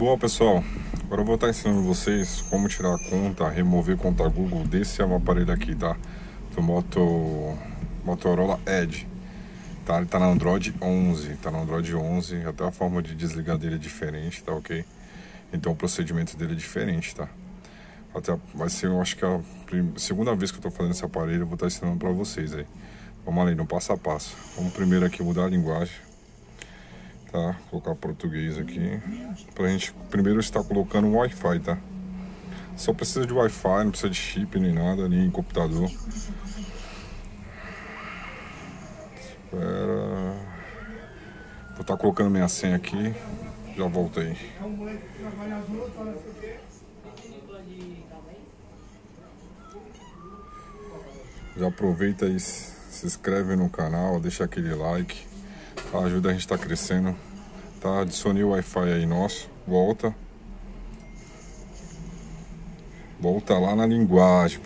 Bom, pessoal, agora eu vou estar ensinando vocês como tirar a conta, remover conta Google desse aparelho aqui, tá? Do Motorola Edge, tá? Ele tá no Android 11, até a forma de desligar dele é diferente, tá ok? Então o procedimento dele é diferente, tá? Até vai ser, eu acho que a segunda vez que eu tô fazendo esse aparelho, eu vou estar ensinando pra vocês aí. Vamos ali, no passo a passo. Vamos primeiro aqui mudar a linguagem. Tá, colocar português aqui pra gente primeiro estar colocando o Wi-Fi, tá? Só precisa de Wi-Fi, não precisa de chip nem nada, nem computador. Espera. Vou estar colocando minha senha aqui. Já voltei. Já aproveita e se inscreve no canal, deixa aquele like. Ajuda a gente a estar crescendo, tá? Adicionei o Wi-Fi aí nosso, volta lá na linguagem,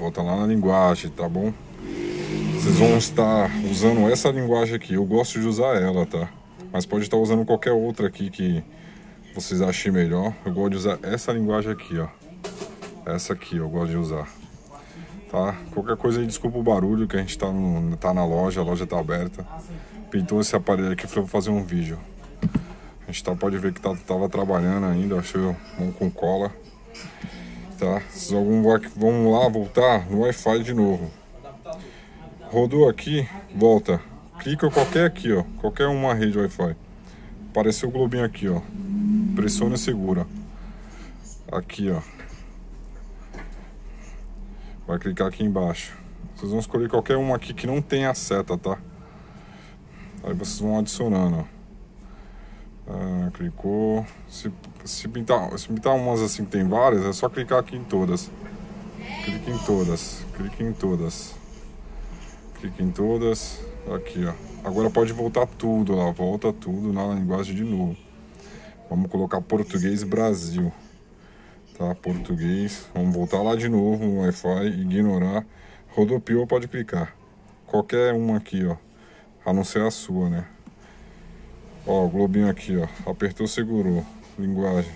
tá bom? Vocês vão estar usando essa linguagem aqui, eu gosto de usar ela, tá? Mas pode estar usando qualquer outra aqui que vocês achem melhor. Eu gosto de usar essa linguagem aqui, ó. Essa aqui eu gosto de usar, tá? Qualquer coisa aí, desculpa o barulho, que a gente tá na loja, a loja tá aberta. Pintou esse aparelho aqui, falei, vou fazer um vídeo. A gente pode ver que tava trabalhando ainda, achei um com cola. Tá? Vamos lá, voltar no Wi-Fi de novo. Rodou aqui, volta. Clica qualquer aqui, ó. Qualquer uma rede Wi-Fi. Apareceu o globinho aqui, ó. Pressiona e segura. Aqui, ó. Vai clicar aqui embaixo. Vocês vão escolher qualquer uma aqui que não tem a seta, tá? Aí vocês vão adicionando, ó. Clicou. Se pintar umas assim que tem várias, é só clicar aqui em todas. Clique em todas. Aqui, ó. Agora pode voltar tudo lá. Volta tudo na linguagem de novo. Vamos colocar português Brasil. Tá? Português. Vamos voltar lá de novo no Wi-Fi. Ignorar. Rodopiou, pode clicar. Qualquer uma aqui, ó. A não ser a sua, né? Ó, o globinho aqui, ó. Apertou, segurou. Linguagem.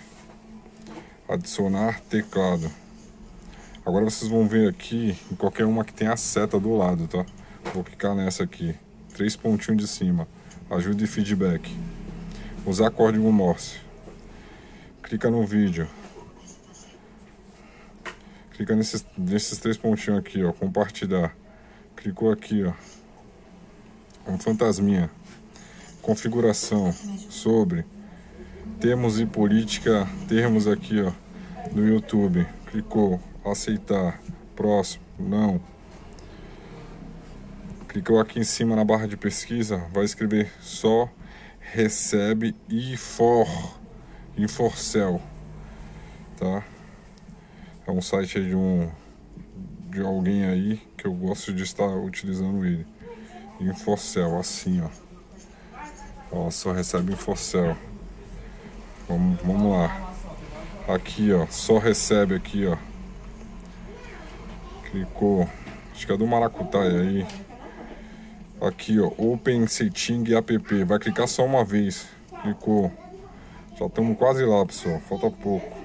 Adicionar teclado. Agora vocês vão ver aqui em qualquer uma que tem a seta do lado, tá? Vou clicar nessa aqui. 3 pontinhos de cima. Ajuda e feedback. Usar código Morse. Clica no vídeo. Clica nesses 3 pontinhos aqui, ó. Compartilhar. Clicou aqui, ó. Um fantasminha. Configuração. Sobre. Termos e política. Termos aqui, ó. No YouTube. Clicou. Aceitar. Próximo. Não. Clicou aqui em cima na barra de pesquisa. Vai escrever só recebe Inforcel. Tá? É um site aí de alguém aí que eu gosto de estar utilizando ele. Inforcel, assim, ó. Ó, só recebe Inforcel. Vamos lá. Aqui, ó, só recebe aqui, ó. Clicou. Acho que é do Maracutaia aí. Aqui, ó, Open Setting App. Vai clicar só uma vez. Clicou. Já estamos quase lá, pessoal. Falta pouco.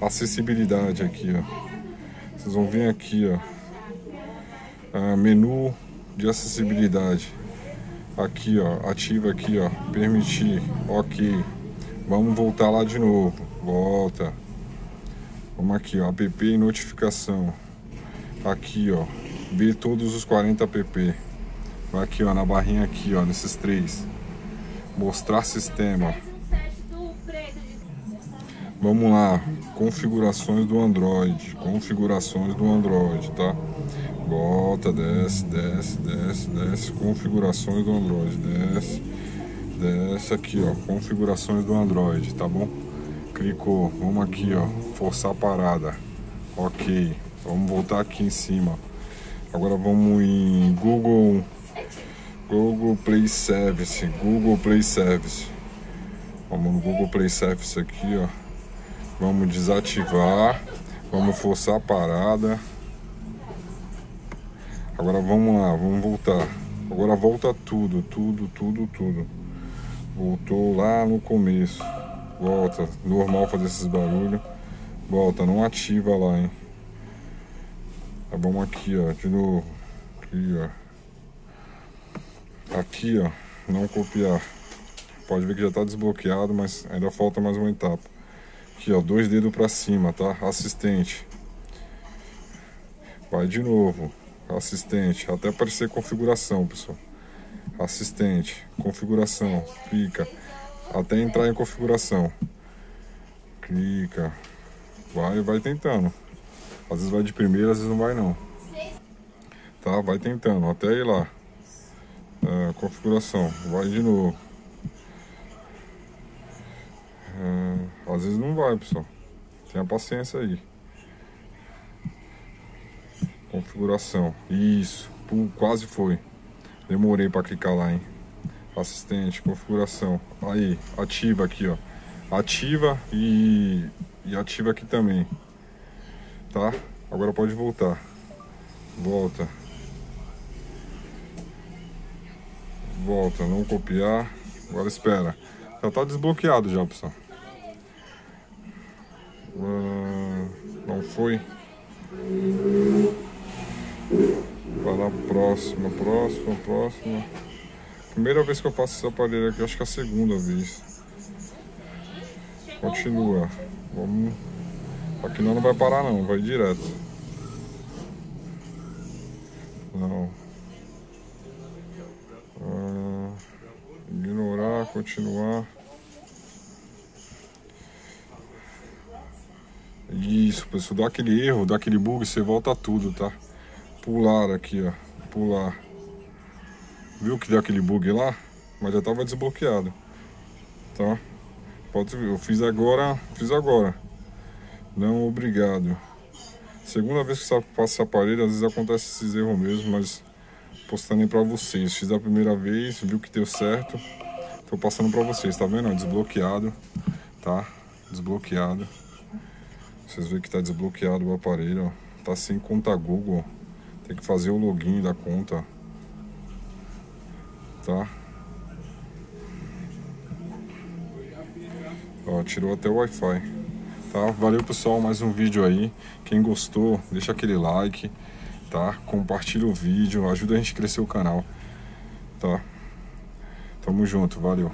Acessibilidade aqui, ó. Vocês vão vir aqui, ó. Menu de acessibilidade. Aqui, ó, ativa aqui, ó, permitir, ok. Vamos voltar lá de novo, volta. Vamos aqui, ó, app e notificação. Aqui, ó, ver todos os 40 app. Vai aqui, ó, na barrinha aqui, ó, nesses 3. Mostrar sistema. Vamos lá, configurações do Android, tá? Volta, desce, configurações do Android, desce aqui, ó, configurações do Android, tá bom? Clicou, vamos aqui, ó, forçar a parada, ok, vamos voltar aqui em cima. Agora vamos em Google Play Service, vamos no Google Play Service aqui, ó, vamos desativar, vamos forçar a parada. Agora vamos lá, vamos voltar. Agora volta tudo. Voltou lá no começo. Volta, normal fazer esses barulhos. Volta, não ativa lá, hein. Tá, vamos aqui, ó, de novo. Aqui, ó. Aqui, ó, não copiar. Pode ver que já tá desbloqueado, mas ainda falta mais uma etapa. Aqui, ó, 2 dedos pra cima, tá? Assistente. Vai de novo. Assistente. Até aparecer configuração, pessoal. Assistente. Configuração. Clica. Até entrar em configuração. Clica. Vai tentando. Às vezes vai de primeira, às vezes não vai não. Tá? Vai tentando. Até ir lá. Configuração. Vai de novo. Às vezes não vai, pessoal. Tenha paciência aí. Configuração. Isso. Quase foi. Demorei pra clicar lá, hein. Assistente, configuração. Aí, ativa aqui, ó. Ativa e ativa aqui também. Tá? Agora pode voltar. Volta. Volta, não copiar. Agora espera. Já tá desbloqueado já, pessoal. Não foi. Vai lá, próxima. Primeira vez que eu faço esse aparelho aqui, acho que é a segunda vez. Continua. Vamos. Aqui não vai parar não, vai direto. Não. Ignorar, continuar. Isso, pessoal, dá aquele erro, dá aquele bug, você volta tudo, tá? Pular aqui, ó. Pular. Viu que deu aquele bug lá? Mas já tava desbloqueado. Tá? Pode ver, eu fiz agora. Não, obrigado. Segunda vez que eu faço esse aparelho, às vezes acontece esses erros mesmo, mas postando aí pra vocês. Fiz a primeira vez, viu que deu certo. Tô passando pra vocês, tá vendo? Desbloqueado, tá? Desbloqueado. Vocês veem que tá desbloqueado o aparelho, ó. Tá sem conta Google. Tem que fazer o login da conta. Tá? Ó, tirou até o Wi-Fi. Tá? Valeu, pessoal, mais um vídeo aí. Quem gostou, deixa aquele like, tá? Compartilha o vídeo, ajuda a gente a crescer o canal, tá? Tamo junto, valeu.